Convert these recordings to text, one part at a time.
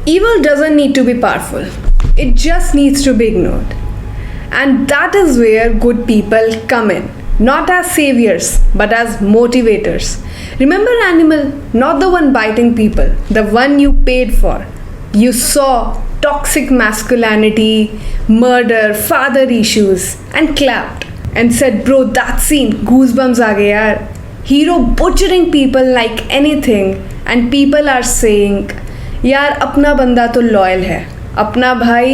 Evil doesn't need to be powerful, it just needs to be ignored. And that is where good people come in, not as saviors, but as motivators. Remember Animal, not the one biting people, the one you paid for. You saw toxic masculinity, murder, father issues, and clapped and said, Bro, that scene, goosebumps aa gaye yaar. Hero butchering people like anything, and people are saying, यार अपना बंदा तो loyal है, अपना भाई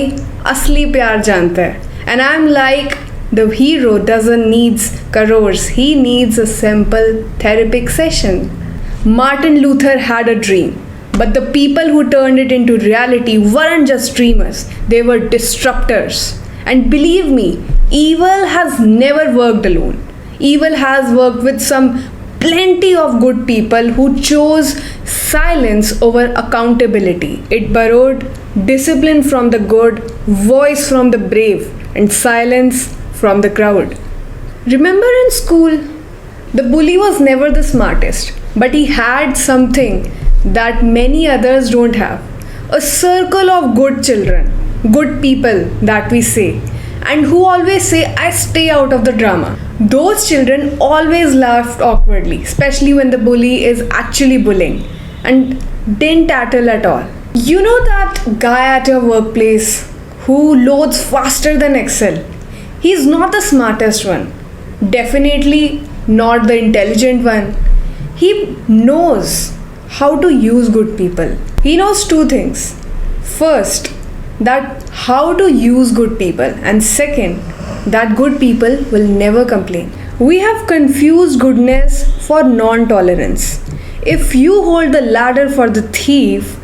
असली प्यार जानता है. And I'm like, the hero doesn't needs crores, he needs a simple therapeutic session. Martin Luther had a dream, but the people who turned it into reality weren't just dreamers, they were disruptors. And believe me, evil has never worked alone. Evil has worked with some plenty of good people who chose silence over accountability. It borrowed discipline from the good, voice from the brave, and silence from the crowd. Remember in school, the bully was never the smartest, but he had something that many others don't have, a circle of good children, good people that we say, and who always say, I stay out of the drama. Those children always laughed awkwardly, especially when the bully is actually bullying, and didn't tattle at all. You know that guy at your workplace who loads faster than Excel? He's not the smartest one, definitely not the intelligent one. He knows how to use good people. He knows two things. First, that how to use good people, and second, that good people will never complain. We have confused goodness for non-tolerance. If you hold the ladder for the thief,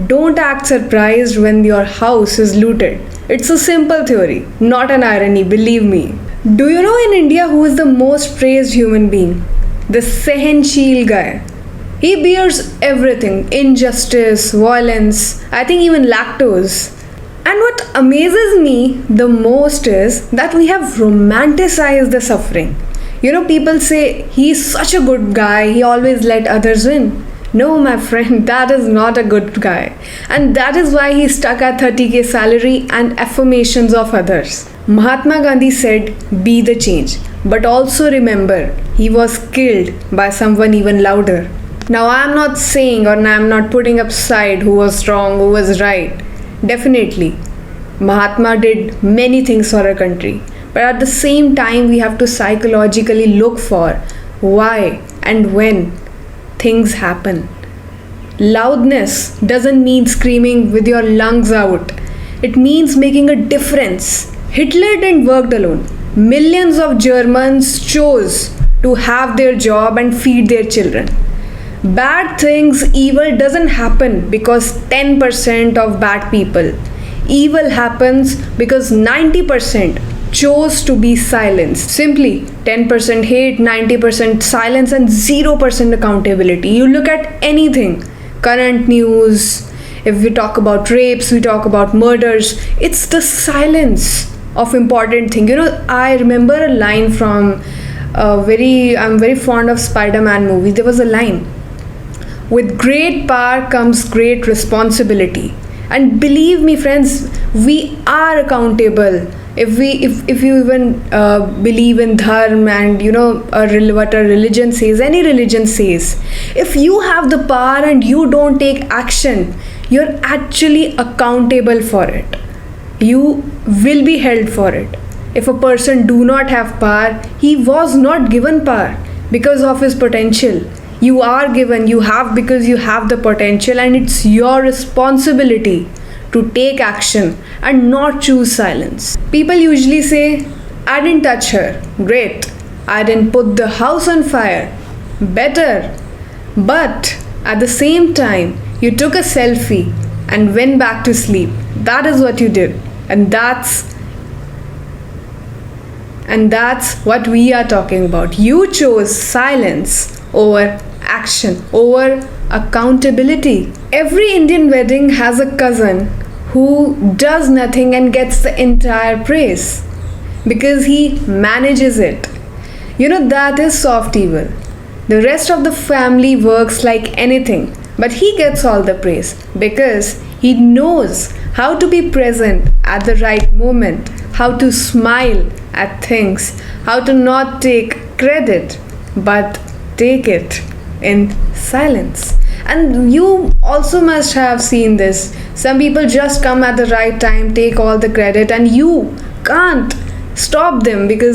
don't act surprised when your house is looted. It's a simple theory, not an irony, believe me. Do you know in India who is the most praised human being? The Sahansheel guy. He bears everything, injustice, violence, I think even lactose. And what amazes me the most is that we have romanticized the suffering. You know, people say he's such a good guy, he always let others win. No, my friend, that is not a good guy. And that is why he's stuck at 30k salary and affirmations of others. Mahatma Gandhi said, be the change. But also remember, he was killed by someone even louder. Now, I'm not saying or I'm not putting up side who was wrong, who was right. Definitely, Mahatma did many things for our country. But at the same time, we have to psychologically look for why and when things happen. Loudness doesn't mean screaming with your lungs out. It means making a difference. Hitler didn't work alone. Millions of Germans chose to have their job and feed their children. Bad things, evil doesn't happen because 10% of bad people. Evil happens because 90% chose to be silenced. Simply 10% hate, 90% silence, and 0% accountability. You look at anything, current news, if we talk about rapes, we talk about murders, it's the silence of important thing. You know, I remember a line from I'm very fond of Spider-Man movies. There was a line, with great power comes great responsibility. And believe me, friends, we are accountable. If you even believe in dharma and you know what a religion says, any religion says, if you have the power and you don't take action, you're actually accountable for it. You will be held for it. If a person do not have power, he was not given power because of his potential. You are given, you have because you have the potential, and it's your responsibility to take action and not choose silence. People usually say, I didn't touch her. Great. I didn't put the house on fire. Better. But at the same time, you took a selfie and went back to sleep. That is what you did. And that's what we are talking about. You chose silence over action, over accountability. Every Indian wedding has a cousin who does nothing and gets the entire praise because he manages it. You know, that is soft evil. The rest of the family works like anything, But he gets all the praise because he knows how to be present at the right moment, how to smile at things, how to not take credit but take it in silence. And you also must have seen this. Some people just come at the right time, take all the credit, and you can't stop them because